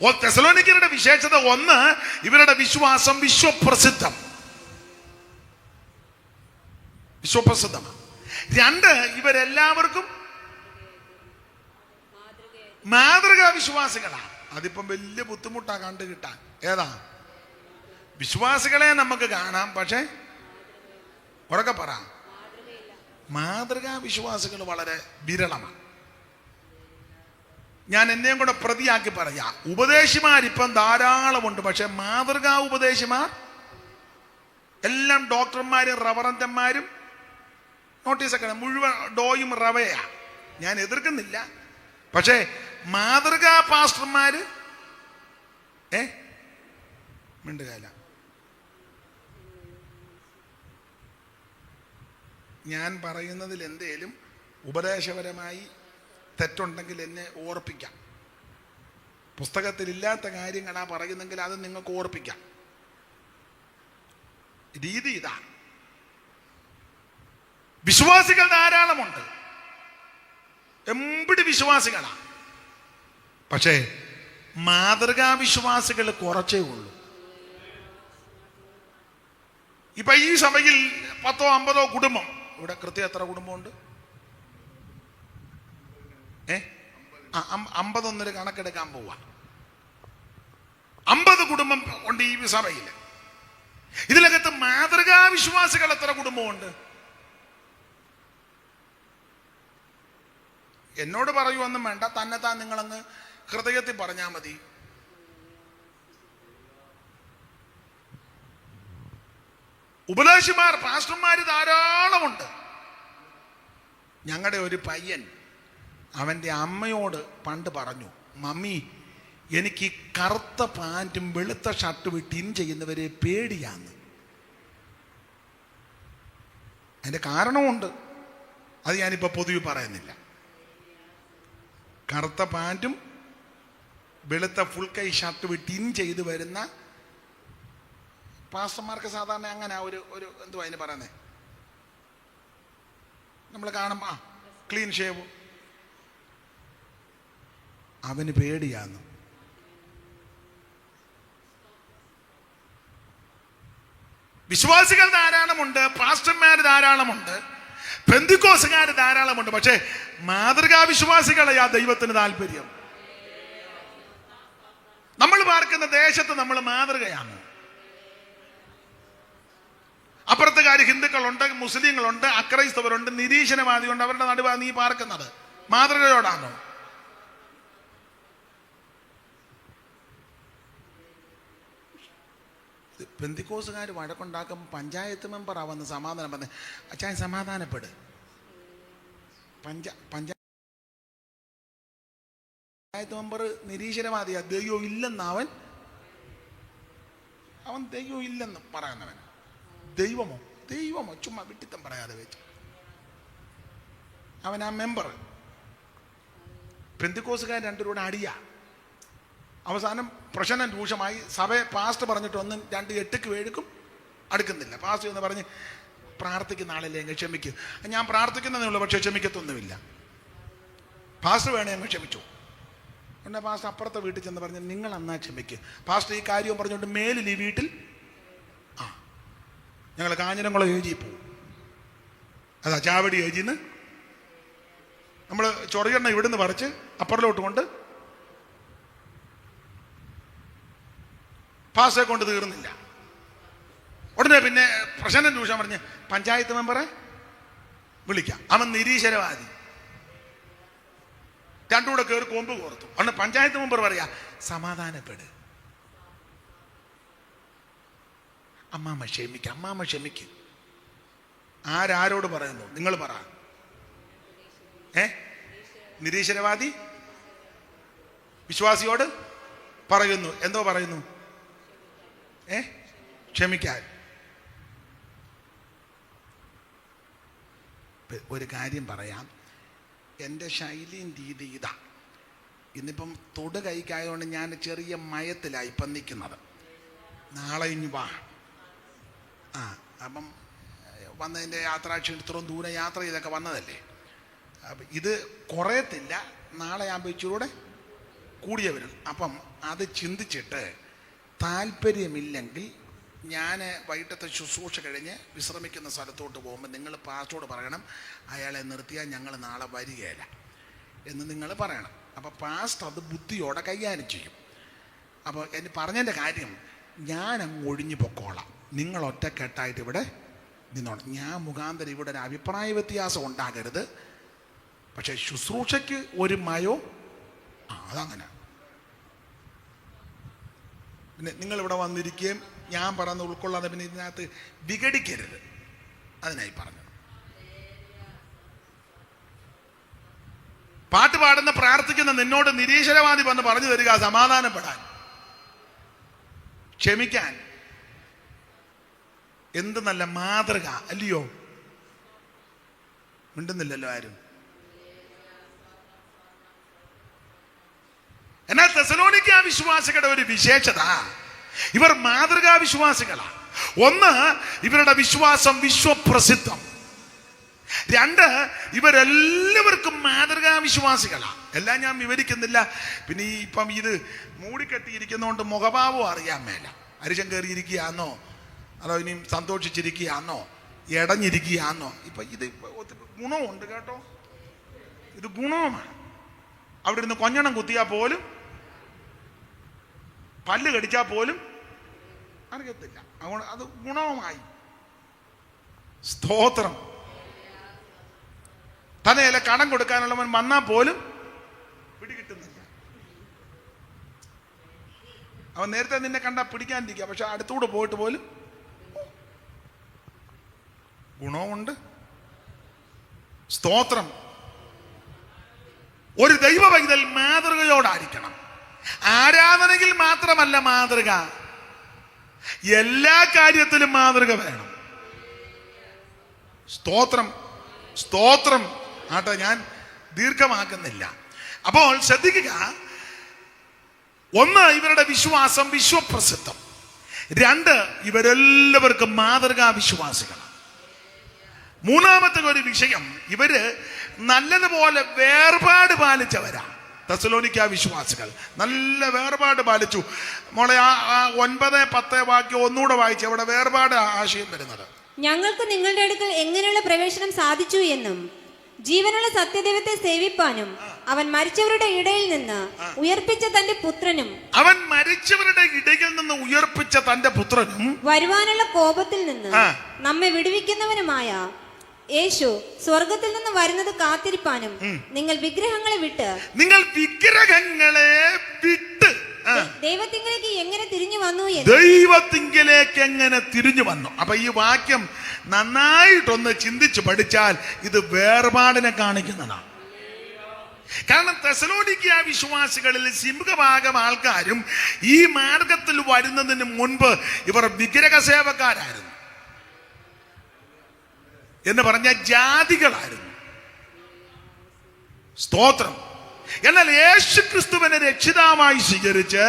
തെസ്സലോനിക്കരുടെ വിശേഷത ഒന്ന്, ഇവരുടെ വിശ്വാസം വിശ്വപ്രസിദ്ധമാണ്. രണ്ട്, ഇവരെല്ലാവർക്കും മാതൃകാ വിശ്വാസികളാണ്. അതിപ്പം വലിയ ബുദ്ധിമുട്ടാ കണ്ടു കിട്ടാൻ. ഏതാ? വിശ്വാസികളെ നമുക്ക് കാണാം, പക്ഷെ ഉറക്കെ പറ, മാതൃകാ വിശ്വാസികൾ വളരെ വിരളമാണ്. ഞാൻ എന്നെയും കൂടെ പ്രതിയാക്കി പറയാം, ഉപദേശിമാരിപ്പം ധാരാളമുണ്ട്, പക്ഷെ മാതൃകാ ഉപദേശിമാർ എല്ലാം ഡോക്ടർമാരും റവറന്റന്മാരും നോട്ടീസൊക്കെ മുഴുവൻ ഡോയും റവയാ. ഞാൻ എതിർക്കുന്നില്ല, പക്ഷേ മാതൃകാ പാസ്റ്റർമാര് മിണ്ടുകയില്ല. ഞാൻ പറയുന്നതിൽ എന്തേലും ഉപദേശപരമായി തെറ്റുണ്ടെങ്കിൽ എന്നെ ഓർപ്പിക്കാം. പുസ്തകത്തിലില്ലാത്ത കാര്യങ്ങളാ പറയുന്നെങ്കിൽ അത് നിങ്ങൾക്ക് ഓർപ്പിക്കാം. രീതി ഇതാ. വിശ്വാസികൾ ധാരാളമുണ്ട്, എമ്പിടി വിശ്വാസികളാ, പക്ഷേ മാതൃകാ വിശ്വാസികൾ കുറച്ചേ ഉള്ളൂ. ഇപ്പൊ ഈ സഭയിൽ 10-50 കുടുംബം, ഇവിടെ കൃത്യം എത്ര കുടുംബമുണ്ട്? 51 കണക്കെടുക്കാൻ പോവാ. 50 കുടുംബം ഉണ്ട് ഈ സഭയിൽ. ഇതിനകത്ത് മാതൃകാ വിശ്വാസികൾ എത്ര കുടുംബമുണ്ട്? എന്നോട് പറയുവൊന്നും വേണ്ട, തന്നെത്താൻ നിങ്ങളങ്ങ് ഹൃദയത്തിൽ പറഞ്ഞാൽ മതി. ഉപദേശിമാർ, പാസ്റ്റർമാർ ധാരാളമുണ്ട്. ഞങ്ങളുടെ ഒരു പയ്യൻ അവൻ്റെ അമ്മയോട് പണ്ട് പറഞ്ഞു, മമ്മി, എനിക്ക് ഈ കറുത്ത പാൻറ്റും വെളുത്ത ഷർട്ടും ഇട്ട് ഇൻ ചെയ്യുന്നവരെ പേടിയാന്ന്. അതിൻ്റെ കാരണമുണ്ട്, അത് ഞാനിപ്പോൾ പൊതുവെ പറയുന്നില്ല. കറുത്ത പാൻറ്റും വെളുത്ത ഫുൾ കൈ ഷർട്ടും ഇട്ട് ഇൻ ചെയ്ത് വരുന്ന പാസ്റ്റർമാർക്ക് സാധാരണ അങ്ങനെ ഒരു എന്തുവാ അതിന് പറയുന്നത്, നമ്മൾ കാണും, ക്ലീൻ ഷേവ്. അവന് പേടിയാന്ന്. വിശ്വാസികൾ ധാരാളമുണ്ട്, പാസ്റ്റർമാർ ധാരാളമുണ്ട്, പെന്തിക്കോസുകാർ ധാരാളമുണ്ട്, പക്ഷേ മാതൃകാ വിശ്വാസികളെ ആ ദൈവത്തിന് താല്പര്യം. നമ്മൾ പാർക്കുന്ന ദേശത്ത് നമ്മൾ മാതൃകയാണ്. അപ്പുറത്തുകാർ ഹിന്ദുക്കളുണ്ട്, മുസ്ലിങ്ങളുണ്ട്, അക്രൈസ്തവരുണ്ട്, നിരീശ്വരവാദിയുണ്ട്. അവരുടെ നടുവാണ് നീ പാർക്കുന്നത്. മാതൃകയോടാണോ? പെന്തിക്കോസുകാർ വഴക്കുണ്ടാക്കും. പഞ്ചായത്ത് മെമ്പറാ വന്ന് സമാധാനം പറഞ്ഞ്, അച്ഛൻ സമാധാനപ്പെട്. പഞ്ചായത്ത് മെമ്പർ നിരീശ്വരവാദിയാ, ദൈവം ഇല്ലെന്ന് അവൻ ദൈവം ഇല്ലെന്ന് പറയുന്നവൻ. ദൈവമോ ചുമ്മാ വിട്ടിത്തം പറയാതെ വെച്ചു. അവൻ ആ മെമ്പർ. പെന്തിക്കോസുകാർ രണ്ടുപേരോട് അടിയാ. അവസാനം പ്രശ്നം രൂക്ഷമായി. സഭ പാസ്റ്റ് പറഞ്ഞിട്ട് 1-2-8 അടുക്കുന്നില്ല. പാസ്റ്റ് എന്ന് പറഞ്ഞ് പ്രാർത്ഥിക്കുന്ന ആളല്ലേ, അങ്ങ് ക്ഷമിക്കും. ഞാൻ പ്രാർത്ഥിക്കുന്നതേ ഉള്ളൂ, പക്ഷെ ക്ഷമിക്കത്തൊന്നുമില്ല. പാസ്റ്റ് വേണേ അങ്ങ് ക്ഷമിച്ചു. എന്നാൽ പാസ്റ്റ് അപ്പുറത്തെ വീട്ടിൽ ചെന്ന് പറഞ്ഞ്, നിങ്ങൾ എന്നാ ക്ഷമിക്കും. പാസ്റ്റ് ഈ കാര്യവും പറഞ്ഞുകൊണ്ട് മേലിൽ ഈ വീട്ടിൽ ഞങ്ങൾ കാഞ്ഞിരംകുളം ഏജി പോവും. അതാ ചാവടി ഏജിന്ന് നമ്മൾ ചൊറിയെണ്ണ ഇവിടുന്ന് പറിച്ച് അപ്പുറലോട്ട് കൊണ്ട് പാസ്റ്റേ കൊണ്ട് തീർന്നില്ല. ഉടനെ പിന്നെ പ്രശ്നം രൂക്ഷ പറഞ്ഞ് പഞ്ചായത്ത് മെമ്പറെ വിളിക്കാം. അവൻ നിരീശ്വരവാദി. രണ്ടുകൂടെ കയറി കൊമ്പ് കോർത്തു. അന്ന് പഞ്ചായത്ത് മെമ്പർ പറയാ, സമാധാനപ്പെട്, അമ്മാമ്മ ക്ഷമിക്ക്. ആരോട് പറയുന്നു? നിങ്ങൾ പറ. നിരീശ്വരവാദി വിശ്വാസിയോട് പറയുന്നു. എന്തോ പറയുന്നു? ക്ഷമിക്കാൻ. ഒരു കാര്യം പറയാം, എൻ്റെ ശൈലിയും രീതി ഇതാ. ഇന്നിപ്പം തൊട് കൈക്കായതുകൊണ്ട് ഞാൻ ചെറിയ മയത്തിലായി ഇപ്പം നിൽക്കുന്നത്. നാളെ ഇനി വാ. അപ്പം വന്നതിൻ്റെ യാത്രാക്ഷീണം, ഇത്രയും ദൂരം യാത്ര ചെയ്തൊക്കെ വന്നതല്ലേ. അപ്പം ഇത് കുറയത്തില്ല. നാളെ ആകുമ്പോൾ ഇച്ചിരൂടെ കൂടിയവരും. അപ്പം അത് ചിന്തിച്ചിട്ട് താല്പര്യമില്ലെങ്കിൽ ഞാൻ വൈകിട്ടത്തെ ശുശ്രൂഷ കഴിഞ്ഞ് വിശ്രമിക്കുന്ന സ്ഥലത്തോട്ട് പോകുമ്പോൾ നിങ്ങൾ പാസ്റ്റോട് പറയണം, അയാളെ നിർത്തിയാൽ ഞങ്ങൾ നാളെ വരികയില്ല എന്ന് നിങ്ങൾ പറയണം. അപ്പോൾ പാസ്റ്റർ അത് ബുദ്ധിയോടെ കൈകാര്യം ചെയ്യും. അപ്പോൾ എന്നെ പറഞ്ഞതിൻ്റെ കാര്യം, ഞാൻ അങ്ങ് ഒഴിഞ്ഞു പൊക്കോളാം, നിങ്ങൾ ഒറ്റക്കെട്ടായിട്ട് ഇവിടെ നിന്നോണം. ഞാൻ മുഖാന്തരം ഇവിടെ ഒരു അഭിപ്രായ വ്യത്യാസം ഉണ്ടാകരുത്. പക്ഷേ ശുശ്രൂഷയ്ക്ക് ഒരു മയോ അതങ്ങനെ. പിന്നെ നിങ്ങളിവിടെ വന്നിരിക്കുകയും ഞാൻ പറയുന്നത് ഉൾക്കൊള്ളാതെ പിന്നെ ഇതിനകത്ത് വിഘടിക്കരുത്, അതിനായി പറഞ്ഞു. പാട്ട് പാടുന്ന പ്രാർത്ഥിക്കുന്ന നിന്നോട് നിരീശ്വരവാദി വന്ന് പറഞ്ഞു തരിക സമാധാനപ്പെടാൻ, ക്ഷമിക്കാൻ. എന്ത് നല്ല മാതൃക അല്ലയോ? മിണ്ടുന്നില്ലല്ലോ ആരും. എന്നാൽ തെസലോനിക്ക വിശ്വാസികളുടെ ഒരു വിശേഷത, ഇവർ മാതൃകാ വിശ്വാസികളാണ്. ഒന്ന്, ഇവരുടെ വിശ്വാസം വിശ്വപ്രസിദ്ധം. രണ്ട്, ഇവരെല്ലാവർക്കും മാതൃകാ വിശ്വാസികളാണ്. എല്ലാം ഞാൻ വിവരിക്കുന്നില്ല. പിന്നെ ഈ ഇപ്പം ഇത് മൂടിക്കെട്ടിയിരിക്കുന്നതുകൊണ്ട് മുഖഭാവം അറിയാൻ മേല. അരിശം കയറിയിരിക്കുകയാന്നോ അതോ ഇനിയും സന്തോഷിച്ചിരിക്കുകയാന്നോ ഇടഞ്ഞിരിക്കുകയാന്നോ? ഇപ്പം ഇത് ഗുണമുണ്ട് കേട്ടോ, ഇത് ഗുണവുമാണ്. അവിടെ ഇരുന്ന് കൊഞ്ഞണം കുത്തിയാൽ പോലും പല്ല് കടിച്ചാൽ പോലും അറിയത്തില്ല. അതുകൊണ്ട് അത് ഗുണവുമായി. സ്തോത്രം. തന്നെയല്ല കടം കൊടുക്കാനുള്ളവൻ വന്നാൽ പോലും പിടികിട്ടുന്നില്ല. അവൻ നേരത്തെ നിന്നെ കണ്ടാൽ പിടിക്കാനിരിക്കുക, പക്ഷെ അടുത്തൂടെ പോയിട്ട് പോലും ഗുണവുമുണ്ട്. സ്തോത്രം. ഒരു ദൈവ പൈതൽ മാതൃകയോടായിരിക്കണം. ആരാധനയിൽ മാത്രമല്ല മാതൃക, എല്ലാ കാര്യത്തിലും മാതൃക വേണം. സ്തോത്രം, സ്തോത്രം. ആട്ടെ, ഞാൻ ദീർഘമാക്കുന്നില്ല. അപ്പോൾ ശ്രദ്ധിക്കുക, ഒന്ന്, ഇവരുടെ വിശ്വാസം വിശ്വപ്രസിദ്ധം. രണ്ട്, ഇവരെല്ലാവർക്കും മാതൃകാ വിശ്വാസികളാണ്. മൂന്നാമത്തെ ഒരു വിഷയം, ഇവര് നല്ലതുപോലെ വേർപാട് പാലിച്ചവരാ. തെസലോനിക്ക വിശ്വാസികൾ നല്ല വേർപാട് പാലിച്ചു. മോളെ ആ 9-10 വാക്യം ഒന്നുകൂടെ വായിച്ചു. അവിടെ വേർപാട് ആശയം വരുന്നത്, ഞങ്ങൾക്ക് നിങ്ങളുടെ അടുക്കൽ എങ്ങനെയുള്ള പ്രവേശനം സാധിച്ചു എന്നും ജീവനുള്ള സത്യദൈവത്തെ സേവിപ്പാനും അവൻ മരിച്ചവരുടെ ഇടയിൽ നിന്ന് ഉയർപ്പിച്ച തന്റെ പുത്രനും വരുവാനുള്ള കോപത്തിൽ നിന്ന് നമ്മെ വിടുവിക്കുന്നവനുമായ യേശു സ്വർഗത്തിൽ നിന്ന് വരുന്നത് കാത്തിരിപ്പാനും നിങ്ങൾ വിഗ്രഹങ്ങളെ വിട്ട് ദൈവത്തിങ്കിലേക്ക് എങ്ങനെ തിരിഞ്ഞു വന്നു. അപ്പൊ ഈ വാക്യം നന്നായിട്ടൊന്ന് ചിന്തിച്ചു പഠിച്ചാൽ ഇത് വേർപാടിനെ കാണിക്കുന്നതാണ്. കാരണം തെസലോനിക്ക വിശ്വാസികളിൽ സിംഹഭാഗം ആൾക്കാരും ഈ മാർഗത്തിൽ വരുന്നതിന് മുൻപ് ഇവർ വിഗ്രഹ സേവക്കാരായിരുന്നു എന്ന് പറഞ്ഞ ജാതികളായിരുന്നു. സ്തോത്രം. എന്നാൽ യേശു ക്രിസ്തുവിനെ രക്ഷിതാവായി സ്വീകരിച്ച്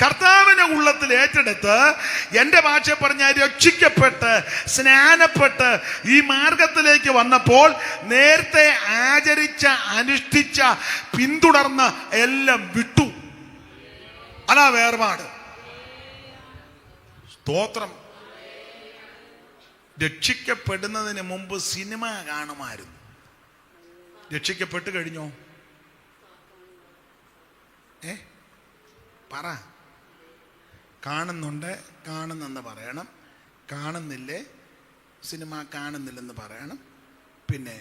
കർത്താവിനെ ഉള്ളത്തിൽ ഏറ്റെടുത്ത്, എന്റെ ഭാഷ പറഞ്ഞ രക്ഷിക്കപ്പെട്ട് സ്നാനപ്പെട്ട് ഈ മാർഗത്തിലേക്ക് വന്നപ്പോൾ നേരത്തെ ആചരിച്ച അനുഷ്ഠിച്ച പിന്തുടർന്ന എല്ലാം വിട്ടു. അതാ വേർപാട്. സ്തോത്രം. രക്ഷിക്കപ്പെടുന്നതിന് മുമ്പ് സിനിമ കാണുമായിരുന്നു. രക്ഷിക്കപ്പെട്ട് കഴിഞ്ഞോ? പറ. കാണുന്നുണ്ട്, കാണുന്നെന്ന് പറയണം. കാണുന്നില്ലേ, സിനിമ കാണുന്നില്ലെന്ന് പറയണം. പിന്നെ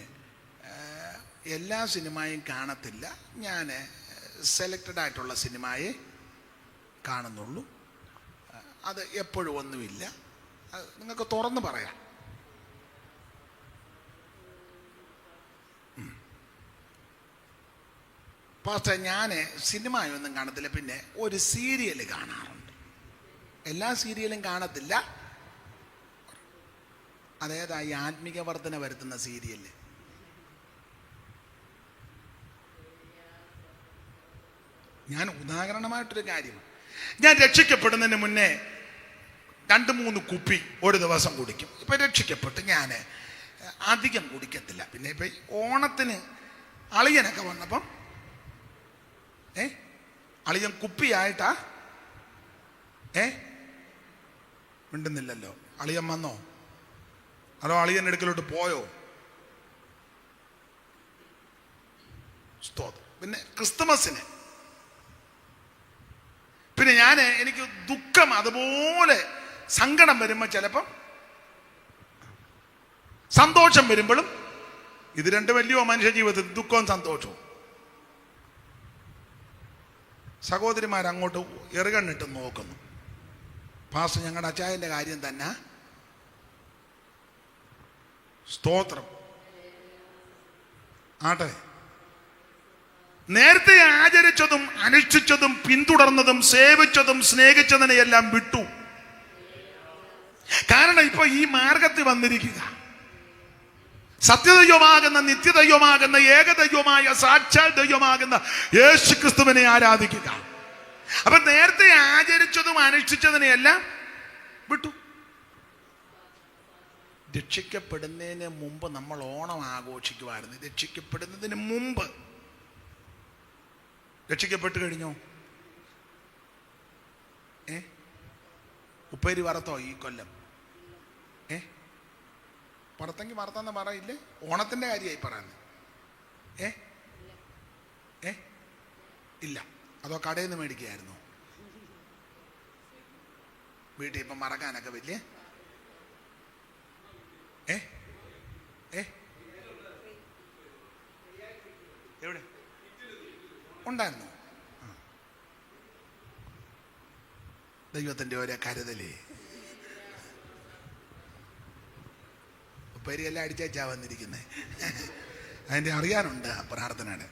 എല്ലാ സിനിമയും കാണത്തില്ല, ഞാൻ സെലക്റ്റഡ് ആയിട്ടുള്ള സിനിമയെ കാണുന്നുള്ളൂ. അത് എപ്പോഴും ഒന്നുമില്ല. നിങ്ങൾക്ക് തുറന്ന് പറയാം. പക്ഷേ ഞാൻ സിനിമയൊന്നും കാണത്തില്ല, പിന്നെ ഒരു സീരിയൽ കാണാറുണ്ട്. എല്ലാ സീരിയലും കാണത്തില്ല. അതേതായി ആത്മീക വർധന വരുത്തുന്ന സീരിയൽ? ഞാൻ ഉദാഹരണമായിട്ടൊരു കാര്യം, ഞാൻ രക്ഷിക്കപ്പെടുന്നതിന് മുന്നേ 2-3 കുപ്പി ഒരു ദിവസം കുടിക്കും. ഇപ്പം രക്ഷിക്കപ്പെട്ട് ഞാൻ അധികം കുടിക്കത്തില്ല. പിന്നെ ഇപ്പം ഓണത്തിന് അളിയനൊക്കെ വന്നപ്പം അളിയൻ കുപ്പിയായിട്ടാ മിണ്ടുന്നില്ലല്ലോ. അളിയൻ വന്നോ? അതോ അളിയൻ്റെ അടുക്കലോട്ട് പോയോ? സ്തോത്രം. പിന്നെ ക്രിസ്തുമസിന് പിന്നെ എനിക്ക് ദുഃഖം അതുപോലെ സങ്കടം വരുമ്പോൾ ചിലപ്പം സന്തോഷം വരുമ്പോഴും ഇത് രണ്ട് വലിയ മനുഷ്യ ജീവിതത്തിൽ ദുഃഖവും സന്തോഷവും. സഹോദരിമാരങ്ങോട്ട് എറുകണ്ണിട്ട് നോക്കുന്നു. പാസ്റ്റർ ഞങ്ങളുടെ അച്ചായൻ്റെ കാര്യം തന്നെ. സ്തോത്രം. ആട്ടെ, നേരത്തെ ആചരിച്ചതും അനുഷ്ഠിച്ചതും പിന്തുടർന്നതും സേവിച്ചതും സ്നേഹിച്ചതിനെയെല്ലാം വിട്ടു. കാരണം ഇപ്പൊ ഈ മാർഗത്തിൽ വന്നിരിക്കുക സത്യദൈവമാകുന്ന നിത്യദൈവമാകുന്ന ഏകദൈവമായ സാക്ഷാൽ ദൈവമാകുന്ന യേശു ക്രിസ്തുവിനെ ആരാധിക്കുക. അപ്പൊ നേരത്തെ ആചരിച്ചതും അനുഷ്ഠിച്ചതിനെയെല്ലാം വിട്ടു. രക്ഷിക്കപ്പെടുന്നതിന് മുമ്പ് നമ്മൾ ഓണം ആഘോഷിക്കുമായിരുന്നു. രക്ഷിക്കപ്പെടുന്നതിന് മുമ്പ്. രക്ഷിക്കപ്പെട്ട് കഴിഞ്ഞോ? ഉപ്പേരി വറുത്തോ ഈ കൊല്ലം? വറുത്തെങ്കിൽ വറുത്താന്ന് പറയില്ലേ? ഓണത്തിന്റെ കാര്യമായി പറയുന്നത്. ഇല്ല. അതോ കടയിൽ നിന്ന് മേടിക്കുകയായിരുന്നു? വീട്ടിൽ ഇപ്പം മറക്കാനൊക്കെ വലിയ എവിടെ ഉണ്ടായിരുന്നു? ദൈവത്തിന്റെ ഓരോ കരുതലേ. ഉപ്പേരിയെല്ലാം അടിച്ചാ വന്നിരിക്കുന്നത്. അതിൻ്റെ അറിയാനുണ്ട് പ്രാർത്ഥനയുടെ.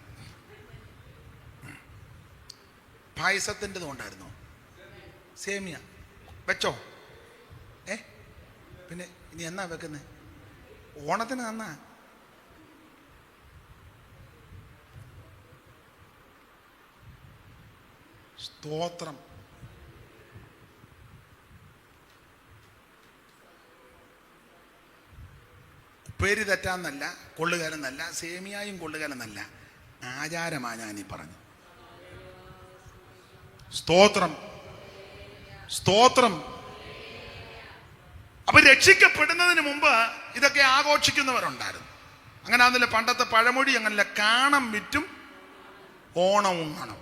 പായസത്തിൻ്റെതും ഉണ്ടായിരുന്നു. സേമിയ വെച്ചോ? പിന്നെ ഇനി എന്നാ വെക്കുന്നത്? ഓണത്തിന് നന്നാ. സ്തോത്രം. ഉപ്പേരി തെറ്റാന്നല്ല, കൊള്ളുകാലെന്നല്ല, സേമിയായും കൊള്ളുകാലെന്നല്ല, ആചാരമാണ് ഞാനീ പറഞ്ഞു. സ്തോത്രം, സ്തോത്രം. അപ്പൊ രക്ഷിക്കപ്പെടുന്നതിന് മുമ്പ് ഇതൊക്കെ ആഘോഷിക്കുന്നവരുണ്ടായിരുന്നു. അങ്ങനെ ആണെന്നില്ല പണ്ടത്തെ പഴമൊഴി അങ്ങനല്ല, കാണം വിറ്റും ഓണം ഉണ്ണണം.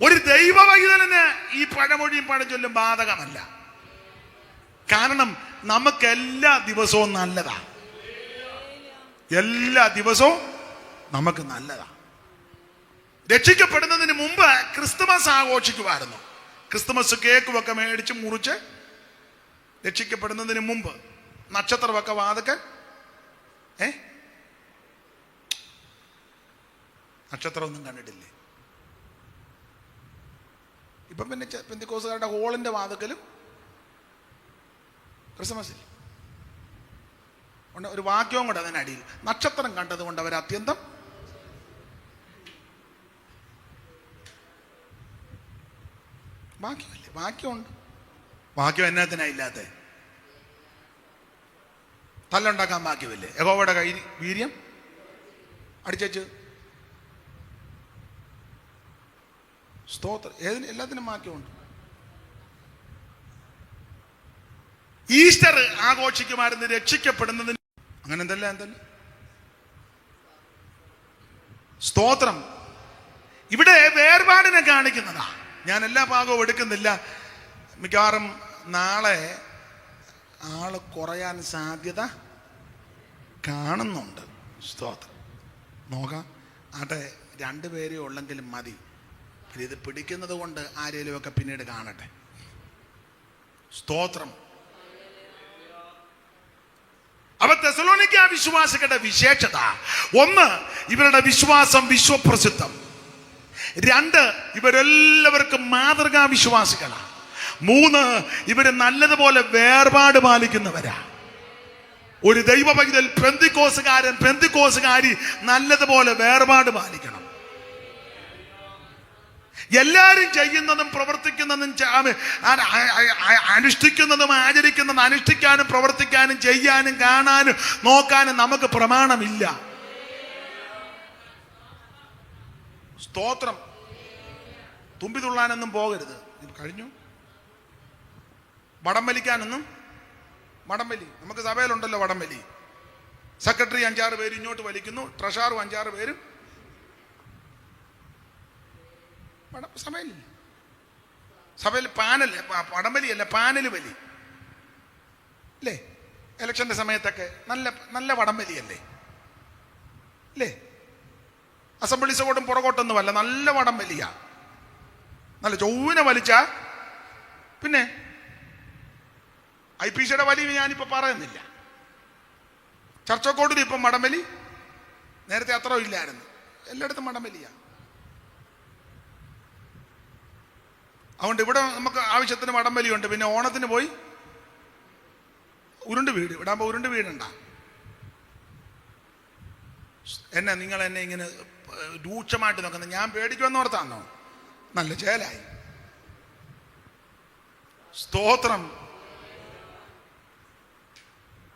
ഒരു ദൈവവൈതലിന് ഈ പഴമൊഴിയും പഴഞ്ചൊല്ലും ബാധകമല്ല. കാരണം നമുക്ക് എല്ലാ ദിവസവും നല്ലതാ. എല്ലാ ദിവസവും നമുക്ക് നല്ലതാ. രക്ഷിക്കപ്പെടുന്നതിന് മുമ്പ് ക്രിസ്തുമസ് ആഘോഷിക്കുമായിരുന്നു. ക്രിസ്തുമസ് കേക്കുമൊക്കെ മേടിച്ച് മുറിച്ച് രക്ഷിക്കപ്പെടുന്നതിന് മുമ്പ് നക്ഷത്രമൊക്കെ വാതൊക്കെ നക്ഷത്രമൊന്നും കണ്ടിട്ടില്ലേ? ഇപ്പൊ പിന്നെ പെന്തിക്കോസുകാരുടെ ഹോളിന്റെ വാതുക്കലും ക്രിസ്മസിൽ ഒരു വാക്യവും കൂടെ അതിനടിയിൽ. നക്ഷത്രം കണ്ടത് കൊണ്ട് അവർ അത്യന്തം വാക്യമല്ലേ? വാക്യമുണ്ട്. വാക്യം എന്നാത്തിനാ ഇല്ലാത്ത? തല്ലുണ്ടാക്കാൻ വാക്യമില്ലേ? യഹോവയുടെ കൈ വീര്യം അടിച്ചു. സ്തോത്രം. എല്ലാത്തിനും വാക്യമുണ്ട്. ഈസ്റ്റർ ആഘോഷിക്കുമായിരുന്നു രക്ഷിക്കപ്പെടുന്നതിന്. അങ്ങനെ എന്തല്ല. സ്തോത്രം. ഇവിടെ വേർപാടിനെ കാണിക്കുന്നതാ. ഞാൻ എല്ലാ ഭാഗവും എടുക്കുന്നില്ല. മിക്കവാറും നാളെ ആള് കുറയാൻ സാധ്യത കാണുന്നുണ്ട്. സ്തോത്രം. നോക്കാം. ആട്ടെ, 2 പേരേ ഉള്ളെങ്കിലും മതി. ഇത് പിടിക്കുന്നത് കൊണ്ട് ആരെങ്കിലുമൊക്കെ പിന്നീട് കാണട്ടെ. സ്തോത്രം. അപ്പൊ തെസലോനിക്ക വിശ്വാസികളുടെ വിശേഷത 1, ഇവരുടെ വിശ്വാസം വിശ്വപ്രസിദ്ധം. 2, ഇവരെല്ലാവർക്കും മാതൃകാ വിശ്വാസികളാ. 3, ഇവര് നല്ലതുപോലെ വേർപാട് പാലിക്കുന്നവരാ. ഒരു ദൈവ പൈതൽ പെന്തിക്കോസുകാരി നല്ലതുപോലെ വേർപാട് പാലിക്കണം. എല്ലാവരും ചെയ്യുന്നതും പ്രവർത്തിക്കുന്നതും അനുഷ്ഠിക്കുന്നതും ആചരിക്കുന്നതും അനുഷ്ഠിക്കാനും പ്രവർത്തിക്കാനും ചെയ്യാനും കാണാനും നോക്കാനും നമുക്ക് പ്രമാണമില്ല. സ്തോത്രം. തുമ്പി തുള്ളാനൊന്നും പോകരുത്. കഴിഞ്ഞു. വടംവലിക്കാനൊന്നും. വടംവലി നമുക്ക് സഭയിലുണ്ടല്ലോ വടംവലി. സെക്രട്ടറി 5-6 പേര് ഇങ്ങോട്ട് വലിക്കുന്നു, ട്രഷററും 5-6 പേരും. സഭയിലില്ല. സഭയിൽ പാനൽ, വടംവലിയല്ല, പാനൽ വലി അല്ലേ? ഇലക്ഷന്റെ സമയത്തൊക്കെ നല്ല നല്ല വടംവലിയല്ലേ അല്ലേ? അസംബ്ലി സോടും പുറകോട്ടൊന്നുമല്ല, നല്ല വടംവലിയാ. നല്ല ചൊവ്വിനെ വലിച്ച. പിന്നെ IPCയുടെ വലി ഞാനിപ്പോ പറയുന്നില്ല. ചർച്ചക്കോട്ടിൽ ഇപ്പം വടംവലി, നേരത്തെ അത്ര ഇല്ലായിരുന്നു. എല്ലായിടത്തും വടംവലിയാ. അതുകൊണ്ട് ഇവിടെ നമുക്ക് ആവശ്യത്തിന് വടംവലിയുണ്ട്. പിന്നെ ഓണത്തിന് പോയി ഉരുണ്ട് വീട് ഇടാകുമ്പോ ഉരുണ്ട് വീടുണ്ട. നിങ്ങൾ എന്നെ ഇങ്ങനെ രൂക്ഷമായിട്ട് നോക്കുന്നത് ഞാൻ പേടിക്കുമെന്ന് ഓർത്താന്നോ? നല്ല ചേലായി. സ്തോത്രം.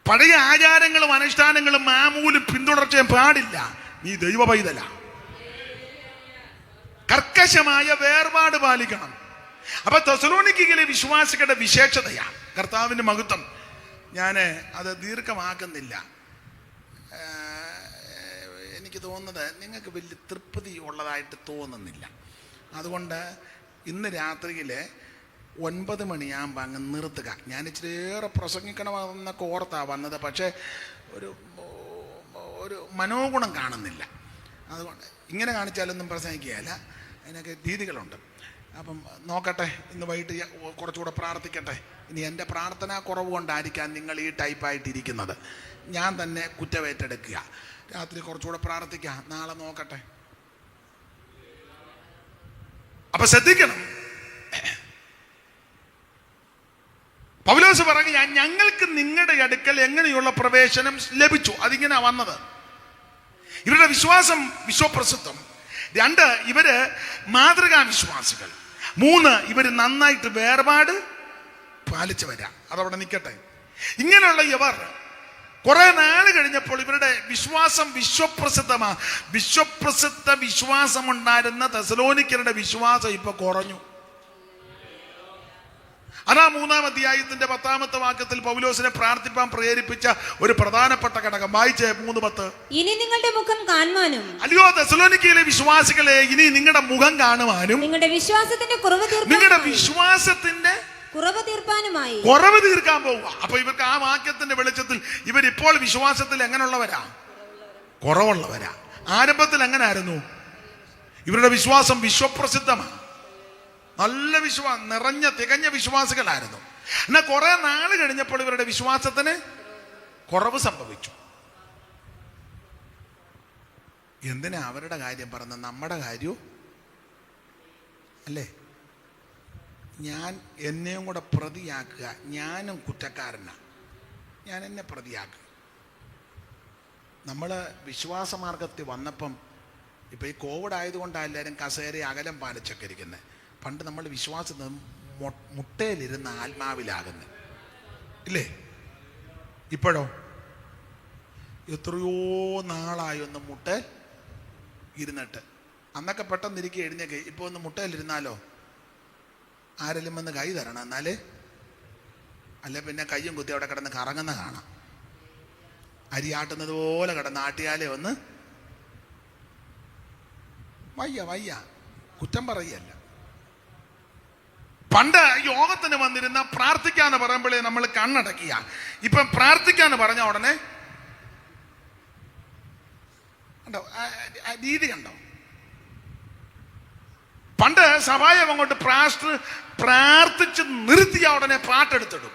പഴയ ആചാരങ്ങളും അനുഷ്ഠാനങ്ങളും മാമൂലും പിന്തുടർച്ചയും പാടില്ല. നീ ദൈവ പൈതല. കർക്കശമായ വേർപാട് പാലിക്കണം. അപ്പൊ തെസ്സലോനിക്കയിലെ വിശ്വാസികളുടെ വിശേഷതയാണ് കർത്താവിന്റെ മഹത്വം. ഞാൻ അത് ദീർഘമാക്കുന്നില്ല. എനിക്ക് തോന്നുന്നത് നിങ്ങൾക്ക് വലിയ തൃപ്തി ഉള്ളതായിട്ട് തോന്നുന്നില്ല. അതുകൊണ്ട് ഇന്ന് രാത്രിയിൽ 9 മണിയാകുമ്പോൾ അങ്ങ് നിർത്തുക. ഞാൻ ഇച്ചിരിയേറെ പ്രസംഗിക്കണമെന്നൊക്കെ ഓർത്താണ് വന്നത്. പക്ഷേ ഒരു മനോഗുണം കാണുന്നില്ല. അതുകൊണ്ട് ഇങ്ങനെ കാണിച്ചാലൊന്നും പ്രസംഗിക്കുകയല്ല. അതിനൊക്കെ രീതികളുണ്ട്. അപ്പം നോക്കട്ടെ, ഇന്ന് വൈകിട്ട് കുറച്ചുകൂടെ പ്രാർത്ഥിക്കട്ടെ. ഇനി എൻ്റെ പ്രാർത്ഥനാ കുറവ് കൊണ്ടായിരിക്കാം നിങ്ങൾ ഈ ടൈപ്പായിട്ടിരിക്കുന്നത്. ഞാൻ തന്നെ കുറ്റമേറ്റെടുക്കുക. രാത്രി കുറച്ചുകൂടെ പ്രാർത്ഥിക്കാം. നാളെ നോക്കട്ടെ. അപ്പൊ ശ്രദ്ധിക്കണം. പൗലോസ് പറഞ്ഞു, ഞങ്ങൾക്ക് നിങ്ങളുടെ അടുക്കൽ എങ്ങനെയുള്ള പ്രവേശനം ലഭിച്ചു. അതിങ്ങനെ വന്നത്. ഇവരുടെ വിശ്വാസം വിശ്വപ്രസിദ്ധം. 2, ഇവര് മാതൃകാ വിശ്വാസികൾ. 3, ഇവര് നന്നായിട്ട് വേർപാട് പാലിച്ചു വരാം. അതവിടെ നിൽക്കട്ടെ. ഇങ്ങനെയുള്ള ഇവർ കുറെ നാൾ കഴിഞ്ഞപ്പോൾ ഇവരുടെ വിശ്വാസം വിശ്വപ്രസിദ്ധമാണ്. വിശ്വപ്രസിദ്ധ വിശ്വാസം ഉണ്ടായിരുന്ന തെസ്സലോനിക്കരുടെ വിശ്വാസം ഇപ്പൊ കുറഞ്ഞു. അതാ 3-ാം അധ്യായത്തിന്റെ 10-ാമത്തെ വാക്യത്തിൽ പൗലോസിനെ പ്രാർത്ഥിപ്പാൻ പ്രേരിപ്പിച്ച ഒരു പ്രധാനപ്പെട്ട ഘടകം. വായിച്ചേ 3:10. ഇനി നിങ്ങളുടെ മുഖം കാണുവാനും. അല്ലയോ തെസ്സലോനിക്കയിലെ വിശ്വാസികളെ, ഇനി നിങ്ങളുടെ മുഖം കാണുവാനും നിങ്ങളുടെ വിശ്വാസത്തിന്റെ കുറവ് തീർപ്പാനുമായി കുറവ് തീർക്കാൻ പോവുക. അപ്പൊ ഇവർക്ക് ആ വാക്യത്തിന്റെ വെളിച്ചത്തിൽ ഇവരിപ്പോൾ വിശ്വാസത്തിൽ എങ്ങനെയുള്ളവരാ? കുറവുള്ളവരാ. ആരംഭത്തിൽ എങ്ങനെ ആയിരുന്നു? ഇവരുടെ വിശ്വാസം വിശ്വപ്രസിദ്ധമാണ്. നല്ല വിശ്വാസം, നിറഞ്ഞ തികഞ്ഞ വിശ്വാസികളായിരുന്നു. എന്നാൽ കുറെ നാൾ കഴിഞ്ഞപ്പോൾ ഇവരുടെ വിശ്വാസത്തിന് കുറവ് സംഭവിച്ചു. എന്തിനാ അവരുടെ കാര്യം പറഞ്ഞ? നമ്മുടെ കാര്യവും അല്ലേ? ഞാൻ എന്നെയും കൂടെ പ്രതിയാക്കുക. ഞാനും കുറ്റക്കാരനാ. ഞാൻ എന്നെ പ്രതിയാക്കുക. നമ്മൾ വിശ്വാസമാർഗത്തിൽ വന്നപ്പം, ഇപ്പം ഈ കോവിഡ് ആയതുകൊണ്ടാണ് എല്ലാവരും കസേര അകലം പാലിച്ചൊക്കെ ഇരിക്കുന്നത്. പണ്ട് നമ്മൾ വിശ്വാസത്തിൽ മുട്ടയിലിരുന്ന ആത്മാവിലാകുന്നത് ഇല്ലേ? ഇപ്പോഴോ എത്രയോ നാളായി ഒന്ന് മുട്ടയിൽ ഇരുന്നിട്ട്. അന്നൊക്കെ പെട്ടെന്ന് ഇരിക്കുക എഴുന്നേക്ക്. ഇപ്പോൾ ഒന്ന് മുട്ടയിലിരുന്നാലോ ആരെങ്കിലും വന്ന് കൈ തരണം, എന്നാലേ. അല്ല പിന്നെ കയ്യും കുത്തി അവിടെ കിടന്ന് കറങ്ങുന്ന കാണാം. അരിയാട്ടുന്നത് പോലെ കിടന്ന് ആട്ടിയാലേ ഒന്ന് വയ്യ. കുറ്റം പറയല്ല. പണ്ട് യോഗത്തിന് വന്നിരുന്ന പ്രാർത്ഥിക്കാന്ന് പറയുമ്പോഴേ നമ്മൾ കണ്ണടക്കിയ. ഇപ്പം പ്രാർത്ഥിക്കാന്ന് പറഞ്ഞ ഉടനെ കണ്ടോ രീതി കണ്ടോ? പണ്ട് സഭായം അങ്ങോട്ട് പ്രാർത്ഥിച്ച് നിർത്തിയ ഉടനെ പാട്ടെടുത്തിടും.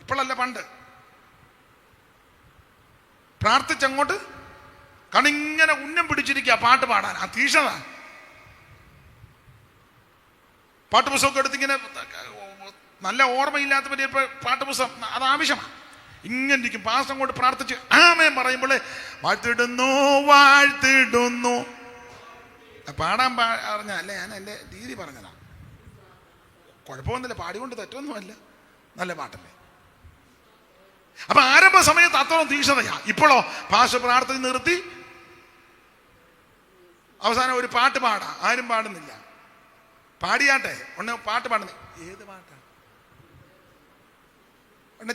ഇപ്പോഴല്ല, പണ്ട് പ്രാർത്ഥിച്ചങ്ങോട്ട് കണിങ്ങനെ ഉന്നം പിടിച്ചിരിക്കുക പാട്ട് പാടാൻ. ആ തീക്ഷണ പാട്ടുപുസ്തകമൊക്കെ എടുത്തിങ്ങനെ നല്ല ഓർമ്മയില്ലാത്തവർ പാട്ടുപുസ്തകം അത് ആവശ്യമാണ്. ഇങ്ങനെ ഇരിക്കും. പാസ്റ്റർ അങ്ങോട്ട് പ്രാർത്ഥിച്ച് ആമേൻ പറയുമ്പോൾ വാഴ്ത്തിടുന്നു പാടാൻ പറഞ്ഞല്ലേ? ഞാൻ എൻ്റെ രീതി പറഞ്ഞതാ. കുഴപ്പമൊന്നുമില്ല, പാടിക്കൊണ്ട് തെറ്റൊന്നുമല്ല, നല്ല പാട്ടല്ലേ. അപ്പൊ ആരംഭ സമയത്ത് അത്രയും തീക്ഷണതയാ. ഇപ്പോഴോ പാസ്റ്റർ പ്രാർത്ഥന നിർത്തി അവസാനം ഒരു പാട്ട് പാടാം, ആരും പാടുന്നില്ല. പാടിയാട്ടെ, ഒന്ന് പാട്ട് പാടുന്ന ഏത് പാട്ടാണ്? പിന്നെ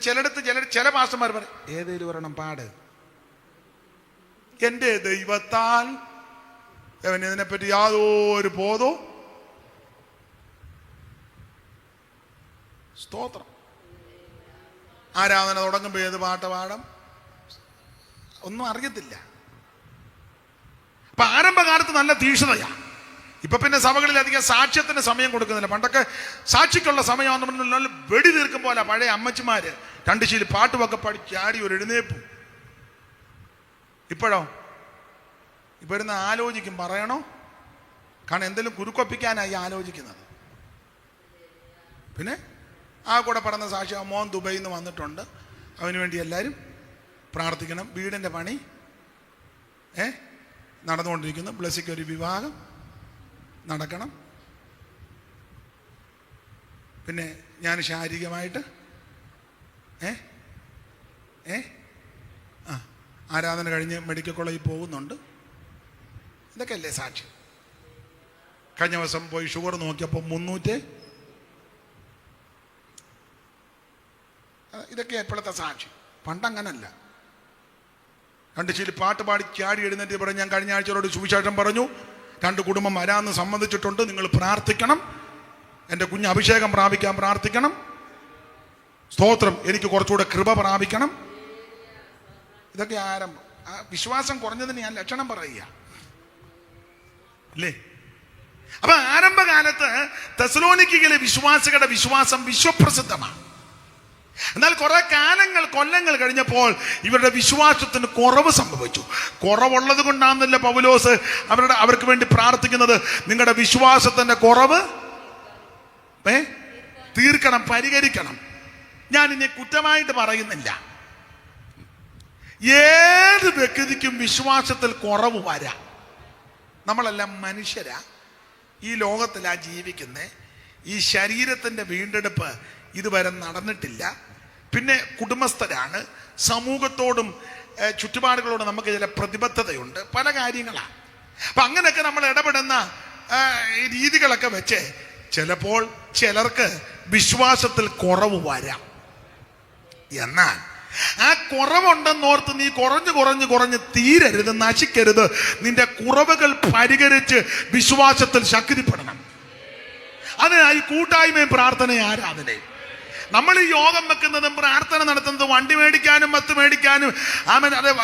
ചില മാസ്റ്റർമാർ പറയും ഏതേലും ഒരെണ്ണം പാട്. എൻ്റെ ദൈവത്താൽ അവന് ഇതിനെപ്പറ്റി യാതൊരു ബോധവും. സ്തോത്രം. ആരാധന തുടങ്ങുമ്പോൾ ഏത് പാട്ട് പാടും ഒന്നും അറിയത്തില്ല. അപ്പൊ ആരംഭകാലത്ത് നല്ല തീക്ഷ്ണതയാ. ഇപ്പൊ പിന്നെ സഭകളിൽ അധികം സാക്ഷ്യത്തിന് സമയം കൊടുക്കുന്നില്ല. പണ്ടൊക്കെ സാക്ഷിക്കുള്ള സമയം നല്ല വെടി തീർക്കും പോലെ പഴയ അമ്മച്ചിമാര് 2 ശീലി പാട്ടുമൊക്കെ പാടി ചാടി ഒരു എഴുന്നേപ്പും. ഇപ്പോഴോ ഇരുന്ന് ആലോചിക്കും പറയണോ, കാരണം എന്തെങ്കിലും കുരുക്കൊപ്പിക്കാനായി ആലോചിക്കുന്നത്. പിന്നെ ആ കൂടെ പറഞ്ഞ സാക്ഷി മോൻ ദുബൈയിൽ നിന്ന് വന്നിട്ടുണ്ട്, അവന് വേണ്ടി എല്ലാവരും പ്രാർത്ഥിക്കണം. വീടിൻ്റെ പണി നടന്നുകൊണ്ടിരിക്കുന്നു. ബ്ലസ്സിക്ക് ഒരു വിവാഹം നടക്കണം. പിന്നെ ഞാൻ ശാരീരികമായിട്ട് ആരാധന കഴിഞ്ഞ് മെഡിക്കൽ കോളേജിൽ പോകുന്നുണ്ട്. ഇതൊക്കെ അല്ലേ സാക്ഷി? കഴിഞ്ഞ ദിവസം പോയി ഷുഗർ നോക്കിയപ്പോൾ 300. ഇതൊക്കെ എപ്പോഴത്തെ സാക്ഷി. പണ്ടങ്ങനല്ല. 2 ശീലി പാട്ട് പാടി ചാടി എഴുന്നേറ്റ് പറഞ്ഞു ഞാൻ കഴിഞ്ഞ ആഴ്ചയോട് സുവിശേഷം പറഞ്ഞു, 2 കുടുംബം വരാമെന്ന് സമ്മതിച്ചിട്ടുണ്ട്, നിങ്ങൾ പ്രാർത്ഥിക്കണം, എൻ്റെ കുഞ്ഞ് അഭിഷേകം പ്രാപിക്കാൻ പ്രാർത്ഥിക്കണം, സ്തോത്രം, എനിക്ക് കുറച്ചുകൂടെ കൃപ പ്രാപിക്കണം. ഇതൊക്കെ ആരംഭം. വിശ്വാസം കുറഞ്ഞതിന് ഞാൻ ലക്ഷണം പറയുക അല്ലേ? അപ്പൊ ആരംഭകാലത്ത് തെസ്സലോനിക്കയിലെ വിശ്വാസികളുടെ വിശ്വാസം വിശ്വപ്രസിദ്ധമാണ്. എന്നാൽ കുറെ കൊല്ലങ്ങൾ കഴിഞ്ഞപ്പോൾ ഇവരുടെ വിശ്വാസത്തിന് കുറവ് സംഭവിച്ചു. കുറവുള്ളത് കൊണ്ടാണെന്നില്ല പൗലോസ് അവർക്ക് വേണ്ടി പ്രാർത്ഥിക്കുന്നത്. നിങ്ങളുടെ വിശ്വാസത്തിന്റെ കുറവ് തീർക്കണം, പരിഹരിക്കണം. ഞാൻ ഇനി കുറ്റമായിട്ട് പറയുന്നില്ല. ഏത് വ്യക്തിക്കും വിശ്വാസത്തിൽ കുറവ് വരാം. നമ്മളെല്ലാം മനുഷ്യരാ, ഈ ലോകത്തിലാ ജീവിക്കുന്നേ. ഈ ശരീരത്തിന്റെ വീണ്ടെടുപ്പ് ഇതുവരെ നടന്നിട്ടില്ല. പിന്നെ കുടുംബസ്ഥരാണ്, സമൂഹത്തോടും ചുറ്റുപാടുകളോടും നമുക്ക് ചില പ്രതിബദ്ധതയുണ്ട്, പല കാര്യങ്ങളാണ്. അപ്പൊ അങ്ങനെയൊക്കെ നമ്മൾ ഇടപെടുന്ന രീതികളൊക്കെ വെച്ച് ചിലപ്പോൾ ചിലർക്ക് വിശ്വാസത്തിൽ കുറവ് വരാം. എന്നാൽ ആ കുറവുണ്ടെന്നോർത്ത് നീ കുറഞ്ഞ് തീരരുത്, നശിക്കരുത്. നിന്റെ കുറവുകൾ പരിഹരിച്ച് വിശ്വാസത്തിൽ ശക്തിപ്പെടണം. അതിനായി കൂട്ടായ്മയും പ്രാർത്ഥനയും ആരാധനയും. നമ്മൾ ഈ യോഗം വെക്കുന്നതും പ്രാർത്ഥന നടത്തുന്നതും വണ്ടി മേടിക്കാനും മത്ത് മേടിക്കാനും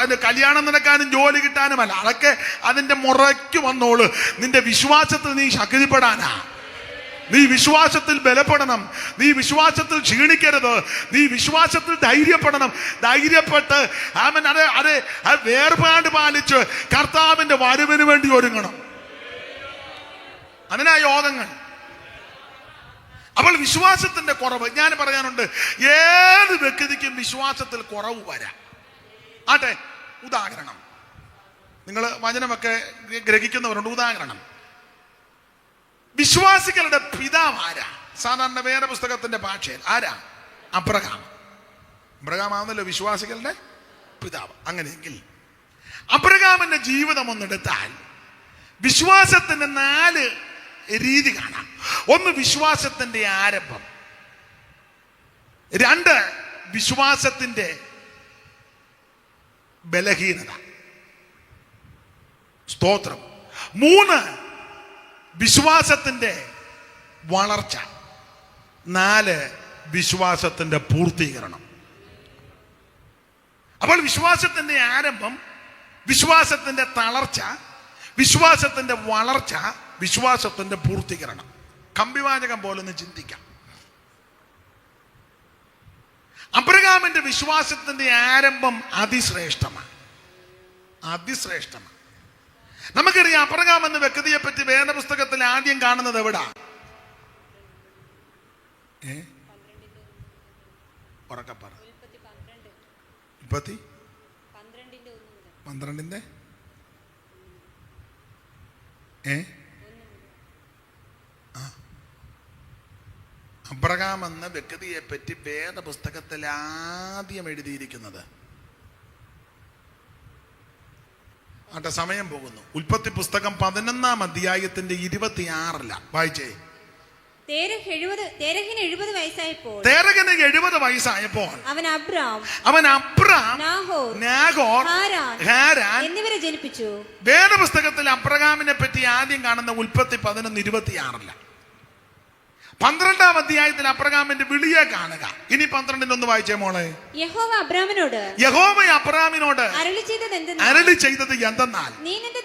അത് കല്യാണം നടക്കാനും ജോലി കിട്ടാനുമല്ല. അതൊക്കെ അതിൻ്റെ മുറയ്ക്ക് വന്നോളൂ. നിന്റെ വിശ്വാസത്തിൽ നീ ശക്തിപ്പെടാനാ. നീ വിശ്വാസത്തിൽ ബലപ്പെടണം. നീ വിശ്വാസത്തിൽ ക്ഷീണിക്കരുത്. നീ വിശ്വാസത്തിൽ ധൈര്യപ്പെടണം. ധൈര്യപ്പെട്ട് അത് വേർപാട് പാലിച്ച് കർത്താവിന്റെ വരവിന് വേണ്ടി ഒരുങ്ങണം. അതിനാ യോഗങ്ങൾ. അപ്പോൾ വിശ്വാസത്തിന്റെ കുറവ് ഞാൻ പറയാനുണ്ട്. ഏത് വ്യക്തിക്കും വിശ്വാസത്തിൽ കുറവ് വരാം. ആട്ടെ, ഉദാഹരണം, നിങ്ങൾ വചനമൊക്കെ ഗ്രഹിക്കുന്നവരുണ്ട്. ഉദാഹരണം, വിശ്വാസികളുടെ പിതാവ് ആരാ? സാധാരണ വേദപുസ്തകത്തിന്റെ ഭാഷയിൽ ആരാ? അബ്രഹാം. അബ്രഹാമാണല്ലോ വിശ്വാസികളുടെ പിതാവ്. അങ്ങനെയെങ്കിൽ അബ്രഹാമിന്റെ ജീവിതം ഒന്നെടുത്താൽ വിശ്വാസത്തിന്റെ 4 രീതി കാണാം. 1, വിശ്വാസത്തിന്റെ ആരംഭം. 2, വിശ്വാസത്തിന്റെ ബലഹീനത. സ്തോത്രം. 3, വിശ്വാസത്തിന്റെ വളർച്ച. 4, വിശ്വാസത്തിന്റെ പൂർത്തീകരണം. അപ്പോൾ വിശ്വാസത്തിന്റെ ആരംഭം, വിശ്വാസത്തിന്റെ തളർച്ച, വിശ്വാസത്തിന്റെ വളർച്ച, വിശ്വാസത്തിന്റെ പൂർത്തീകരണം. കമ്പിവാചകം പോലൊന്ന് ചിന്തിക്കാം. അബ്രഹാമിന്റെ വിശ്വാസത്തിന്റെ ആരംഭം അതിശ്രേഷ്ഠമാണ്. നമുക്കറിയാം അബ്രഹാം എന്ന വ്യക്തിയെ പറ്റി വേദപുസ്തകത്തിൽ ആദ്യം കാണുന്നത് എവിടാ? ഉറക്കപ്പറ. 12 അബ്രഹാം എന്ന വ്യക്തിയെ പറ്റി വേദപുസ്തകത്തിൽ ആദ്യം എഴുതിയിരിക്കുന്നത് ആട്ടെ, സമയം പോകുന്നു. ഉൽപ്പത്തി പുസ്തകം 11-ാം അധ്യായത്തിന്റെ 26 വായിച്ചേ. തേരഹിന് 70 വയസ്സായപ്പോൾ തേരഹിന് 70 വയസ്സായപ്പോൾ അവൻ അബ്രാം, നാഹോർ, ഹാരാൻ എന്നിവരെ ജനിപ്പിച്ചു. വേദപുസ്തകത്തിൽ അബ്രഹാമിനെ പറ്റി ആദ്യം കാണുന്ന ഉൽപ്പത്തി 11:26. 12-ാം അധ്യായത്തിൽ അബ്രഹാമിന്റെ വിളിയെ കാണുക. ഇനി 12-ന് വായിച്ചേ മോളെ. യഹോവ അബ്രഹാമിനോട് അരുളി ചെയ്തത് എന്തെന്നാൽ, നീ നിന്റെ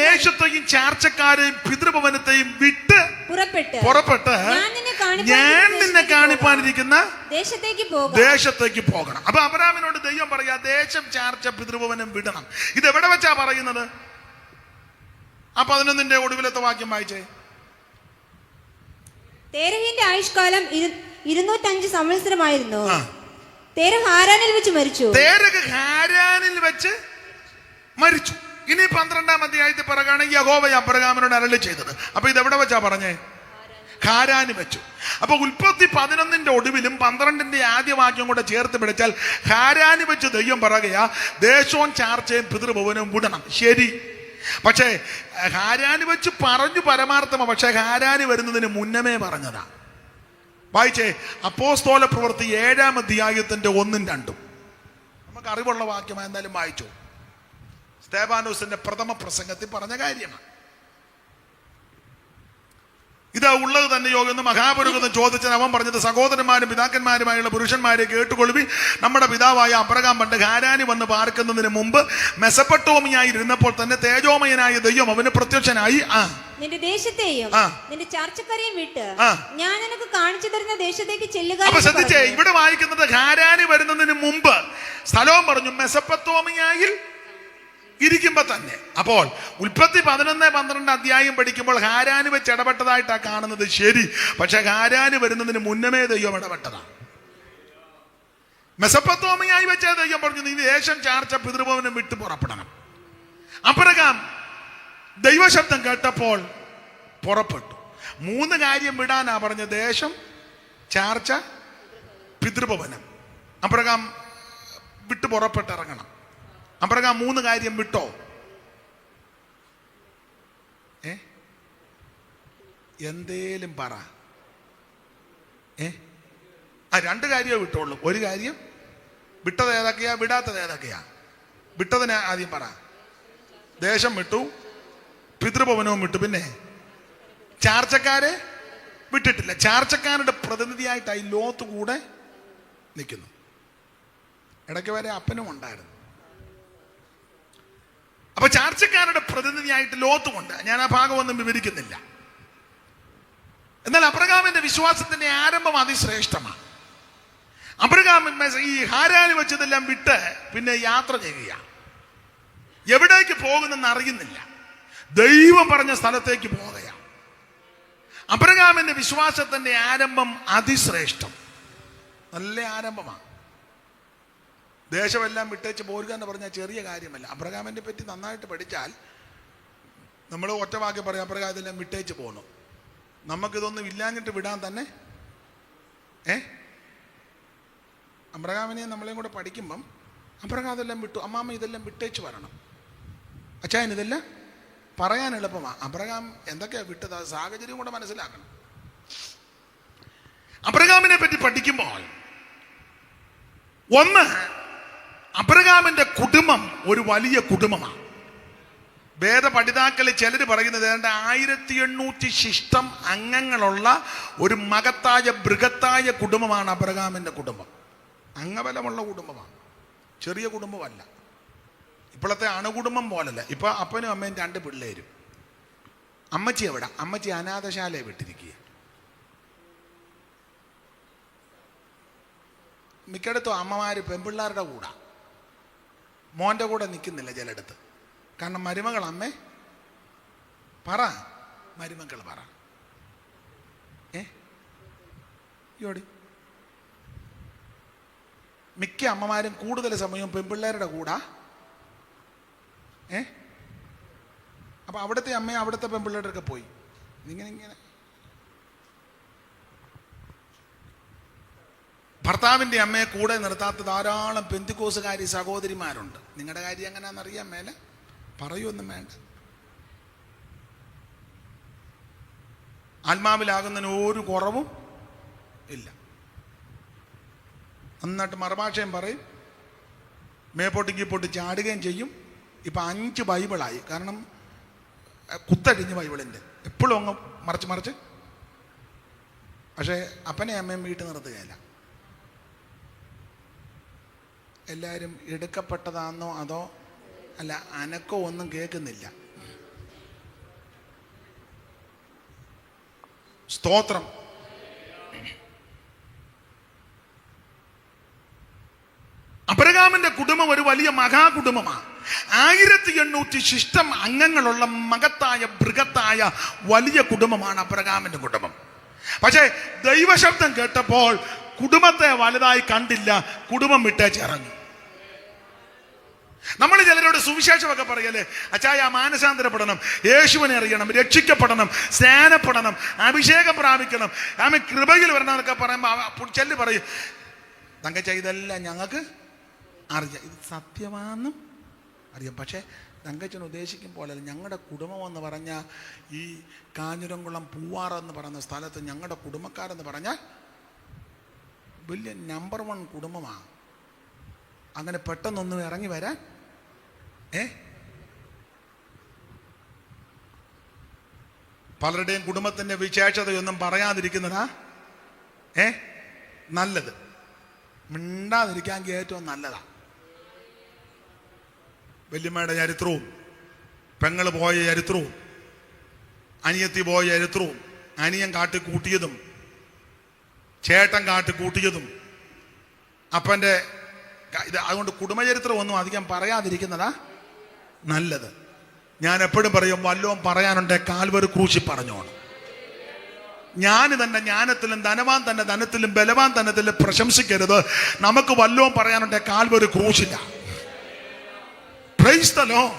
ദേശത്തെയും ചാർച്ചക്കാരെയും പിതൃഭവനത്തെയും വിട്ട് പുറപ്പെട്ട് ഞാൻ നിന്നെ കാണിപ്പാനിരിക്കുന്ന ദേശത്തേക്ക് പോകണം. അപ്പൊ അബ്രഹാമിനോട് ദൈവം പറയാ, ദേശം, ചാർച്ച, പിതൃഭവനം വിടണം. ഇത് എവിടെ വെച്ചാ പറയുന്നത്? ആ 11-ന്റെ ഒടുവിലത്തെ വാക്യം വായിച്ചേ. തേരഹിന്റെ ആയുഷ്കാലം 205 സംവത്സരമായിരുന്നു. തേരഹ് ഹാരാനിൽ വെച്ച് മരിച്ചു. ഇനി 12-ാം അധ്യായത്തിൽ പറയുകയാണ് യഹോവ അബ്രഹാമിനോട് അരുളി ചെയ്തത്. അപ്പൊ ഇത് എവിടെ വെച്ചാ പറഞ്ഞേ? ഹാരാന് വെച്ചു. അപ്പൊ ഉൽപ്പത്തി 11-ന്റെ ഒടുവിലും 12-ന്റെ ആദ്യ വാക്യം കൂടെ ചേർത്ത് പിടിച്ചാൽ ഹാരാന് വെച്ച് ദൈവം പറയുകയാ, ദേശവും ചാർച്ചയും പിതൃഭവനവും വിടണം. ശരി, പക്ഷേ ഹാരാന് വെച്ച് പറഞ്ഞു പരമാർത്ഥമോ? പക്ഷെ ഹാരാന് വരുന്നതിന് മുന്നമേ പറഞ്ഞതാ. വായിച്ചേ, അപ്പോസ്തല പ്രവൃത്തി 7-ാം അധ്യായത്തിന്റെ 1-2. നമുക്ക് അറിവുള്ള വാക്യമാണ്, എന്തായാലും വായിച്ചു. സ്തേഫാനോസിന്റെ പ്രഥമ പ്രസംഗത്തിൽ പറഞ്ഞ കാര്യമാണ്. ഇതാ ഉള്ളത് തന്നെയോ എന്ന് മഹാപുരുഷെന്ന് ചോദിച്ചാൽ അവൻ പറഞ്ഞത്, സഹോദരന്മാരും പിതാക്കന്മാരുമായുള്ള പുരുഷന്മാരെ കേട്ടുകൊള്ളുവിൻ. നമ്മുടെ പിതാവായ അബ്രഹാം പണ്ട് ഹാരാനി വന്ന് പാർക്കുന്നതിന് മുമ്പ് മെസപ്പൊട്ടോമിയായിരുന്നപ്പോൾ തന്നെ തേജോമയനായ ദൈവം അവന് പ്രത്യക്ഷനായി. നിന്റെ ദേശത്തെയും നിന്റെ ചാർച്ചക്കാരെയും വിട്ട് ഞാൻ നിനക്ക് കാണിച്ചു തരുന്ന ദേശത്തേക്ക് ചെല്ലുക. അപ്പൊ ശ്രദ്ധിച്ചേ, ഇവിടെ വായിക്കുന്നത് ഹാരാനി വരുന്നതിന് മുമ്പ് സ്ഥലവും പറഞ്ഞു, മെസപ്പൊട്ടോമിയായിൽ ഇരിക്കുമ്പോ തന്നെ. അപ്പോൾ ഉൽപ്പത്തി 11-12 അധ്യായം പഠിക്കുമ്പോൾ ഹാരാന് വെച്ച് ഇടപെട്ടതായിട്ടാ കാണുന്നത്. ശരി, പക്ഷെ ഹാരാന് വരുന്നതിന് മുന്നമേ ദൈവം ഇടപെട്ടതാണ്. മെസപ്പൊത്തോമിയായി വെച്ച ദൈവം പറഞ്ഞു, നീ ദേശം, ചാർച്ച, പിതൃഭവനം വിട്ട് പുറപ്പെടണം. അബ്രഹാം ദൈവശബ്ദം കേട്ടപ്പോൾ പുറപ്പെട്ടു. 3 കാര്യം വിടാനാ പറഞ്ഞ: ദേശം, ചാർച്ച, പിതൃഭവനം. അബ്രഹാം വിട്ട് പുറപ്പെട്ടിറങ്ങണം. അബ്രഹാം 3 കാര്യം വിട്ടോ? എന്തേലും പറ. 2 കാര്യമേ വിട്ടുള്ളൂ. ഒരു കാര്യം വിട്ടത് ഏതൊക്കെയാ, വിടാത്തത് ഏതൊക്കെയാ? വിട്ടതിന് ആദ്യം പറ. ദേശം വിട്ടു, പിതൃഭവനവും വിട്ടു, പിന്നെ ചാർച്ചക്കാരെ വിട്ടിട്ടില്ല. ചാർച്ചക്കാരുടെ പ്രതിനിധിയായിട്ടായി ലോത്ത് കൂടെ നിൽക്കുന്നു. ഇടയ്ക്ക് വരെ അപ്പനും ഉണ്ടായിരുന്നു. അപ്പൊ ചാർച്ചക്കാരുടെ പ്രതിനിധിയായിട്ട് ലോത്തുമുണ്ട്. ഞാൻ ആ ഭാഗമൊന്നും വിവരിക്കുന്നില്ല. എന്നാൽ അബ്രഹാമിന്റെ വിശ്വാസത്തിന്റെ ആരംഭം അതിശ്രേഷ്ഠമാണ്. അബ്രഹാം ഈ ഹാരാന് വെച്ചതെല്ലാം വിട്ട് പിന്നെ യാത്ര ചെയ്യുക. എവിടേക്ക് പോകുന്നെന്ന് അറിയുന്നില്ല. ദൈവം പറഞ്ഞ സ്ഥലത്തേക്ക് പോകുകയാണ്. അബ്രഹാമിന്റെ വിശ്വാസത്തിന്റെ ആരംഭം അതിശ്രേഷ്ഠം, നല്ല ആരംഭമാണ്. ദേശമെല്ലാം വിട്ടേച്ച് പോരുക എന്ന് പറഞ്ഞാൽ ചെറിയ കാര്യമല്ല. അബ്രഹാമിനെ പറ്റി നന്നായിട്ട് പഠിച്ചാൽ നമ്മൾ ഒറ്റവാക്കി പറയാം, അബ്രഹാം ഇതെല്ലാം വിട്ടേച്ച് പോകണം. നമുക്കിതൊന്നും ഇല്ലാഞ്ഞിട്ട് വിടാൻ തന്നെ അബ്രഹാമിനെ നമ്മളെയും കൂടെ പഠിക്കുമ്പം അബ്രഹാം ഇതെല്ലാം വിട്ടു. അമ്മാമ്മ ഇതെല്ലാം വിട്ടേച്ച് വരണം. അച്ചായൻ ഇതെല്ലാം പറയാൻ എളുപ്പമാണ്. അബ്രഹാം എന്തൊക്കെയാ വിട്ടത്, സാഹചര്യം കൂടെ മനസ്സിലാക്കണം. അബ്രഹാമിനെ പറ്റി പഠിക്കുമ്പോൾ ഒന്ന്, അബ്രഹാമിന്റെ കുടുംബം ഒരു വലിയ കുടുംബമാണ്. വേദപഠിതാക്കളിൽ ചിലർ പറയുന്നത് ഏതാണ്ട് 1800 ശിഷ്ടം അംഗങ്ങളുള്ള ഒരു മഹത്തായ ബൃഹത്തായ കുടുംബമാണ് അബ്രഹാമിന്റെ കുടുംബം. അംഗബലമുള്ള കുടുംബമാണ്, ചെറിയ കുടുംബമല്ല. ഇപ്പോഴത്തെ അണുകുടുംബം പോലല്ല. ഇപ്പൊ അപ്പനും അമ്മയും 2 പിള്ളേരും. അമ്മച്ചി എവിടെ? അമ്മച്ചി അനാഥശാലയെ വിട്ടിരിക്കുക. മിക്കയിടത്തും അമ്മമാര് പെൺപിള്ളേരുടെ കൂടെ, മോൻ്റെ കൂടെ നിൽക്കുന്നില്ല ചിലയിടത്ത്. കാരണം മരുമകൾ അമ്മേ പറ, മരുമക്കൾ പറ. യോടി മിക്ക അമ്മമാരും കൂടുതൽ സമയവും പെൺപിള്ളേരുടെ കൂടെ. അപ്പൊ അവിടുത്തെ അമ്മയും അവിടുത്തെ പെൺപിള്ളേരൊക്കെ പോയി ഇങ്ങനെ ഭർത്താവിൻ്റെ അമ്മയെ കൂടെ നിർത്താത്ത ധാരാളം പെന്തിക്കോസുകാരി സഹോദരിമാരുണ്ട്. നിങ്ങളുടെ കാര്യം എങ്ങനെയാണെന്നറിയാൻ മേലെ. പറയൊന്നും വേണ്ട. ആത്മാവിലാകുന്നതിന് ഒരു കുറവും ഇല്ല. നന്നായിട്ട് മറുഭാഷയും പറയും, മേപ്പോട്ടിക്ക് പൊട്ടി ചാടുകയും ചെയ്യും. ഇപ്പം 5 ബൈബിളായി. കാരണം കുത്തഴിഞ്ഞ് ബൈബിളിൻ്റെ എപ്പോഴും അങ്ങ് മറിച്ച്. പക്ഷേ അപ്പനെ അമ്മയും വീട്ടിൽ നിർത്തുകയില്ല. എല്ലാവരും എടുക്കപ്പെട്ടതാണെന്നോ അതോ അല്ല, അനക്കോ ഒന്നും കേൾക്കുന്നില്ല. സ്തോത്രം. അബ്രഹാമിന്റെ കുടുംബം ഒരു വലിയ മഹാകുടുംബമാണ്. 1800 ശിഷ്ടം അംഗങ്ങളുള്ള മകത്തായ ബൃഹത്തായ വലിയ കുടുംബമാണ് അബ്രഹാമിന്റെ കുടുംബം. പക്ഷേ ദൈവശബ്ദം കേട്ടപ്പോൾ കുടുംബത്തെ വലുതായി കണ്ടില്ല, കുടുംബം വിട്ടേച്ചിറങ്ങി. നമ്മൾ ചിലരോട് സുവിശേഷമൊക്കെ പറയല്ലേ, അച്ചായ മാനസാന്തരപ്പെടണം, യേശുവിനെ അറിയണം, രക്ഷിക്കപ്പെടണം, സ്നാനപ്പെടണം, അഭിഷേകം പ്രാപിക്കണം, ആമേ കൃപയിൽ വരണം എന്നൊക്കെ പറയുമ്പോൾ ചെല്ലു പറയും, തങ്കച്ച ഇതെല്ലാം ഞങ്ങൾക്ക് അറിയാം, ഇത് സത്യമാണെന്നും അറിയാം. പക്ഷേ തങ്കച്ചൻ ഉദ്ദേശിക്കും പോലെ ഞങ്ങളുടെ കുടുംബം എന്ന് പറഞ്ഞാൽ ഈ കാഞ്ഞിരംകുളം പൂവാറ എന്ന് പറയുന്ന സ്ഥലത്ത് ഞങ്ങളുടെ കുടുംബക്കാരെന്ന് പറഞ്ഞാൽ വലിയ നമ്പർ 1 കുടുംബമാണ്. അങ്ങനെ പെട്ടെന്നൊന്നും ഇറങ്ങി വരാൻ പലരുടെയും കുടുംബത്തിന്റെ വിശേഷതയൊന്നും പറയാതിരിക്കുന്നതാ നല്ലത്. മിണ്ടാതിരിക്കാൻ ഏറ്റവും നല്ലതാ. വല്യമ്മയുടെ ചരിത്രവും, പെങ്ങള് പോയ ചരിത്രവും, അനിയത്തി പോയ ചരിത്രവും, അനിയൻ കാട്ടിക്കൂട്ടിയതും ചേട്ടൻ കാട്ടിക്കൂട്ടിയതും അപ്പൻ്റെ ഇത്, അതുകൊണ്ട് കുടുംബചരിത്രം ഒന്നും അധികം പറയാതിരിക്കുന്നതാ നല്ലത്. ഞാൻ എപ്പോഴും പറയും, വല്ലതും പറയാനുണ്ടെ കാൽവരി ക്രൂശി പറഞ്ഞോണം. ജ്ഞാനി തന്നെ ജ്ഞാനത്തിലും ധനവാൻ തന്നെ ധനത്തിലും ബലവാൻ ധനത്തിലും പ്രശംസിക്കരുത്. നമുക്ക് വല്ലതും പറയാനുണ്ടെ കാൽവരി ക്രൂശില്ല. Praise the Lord.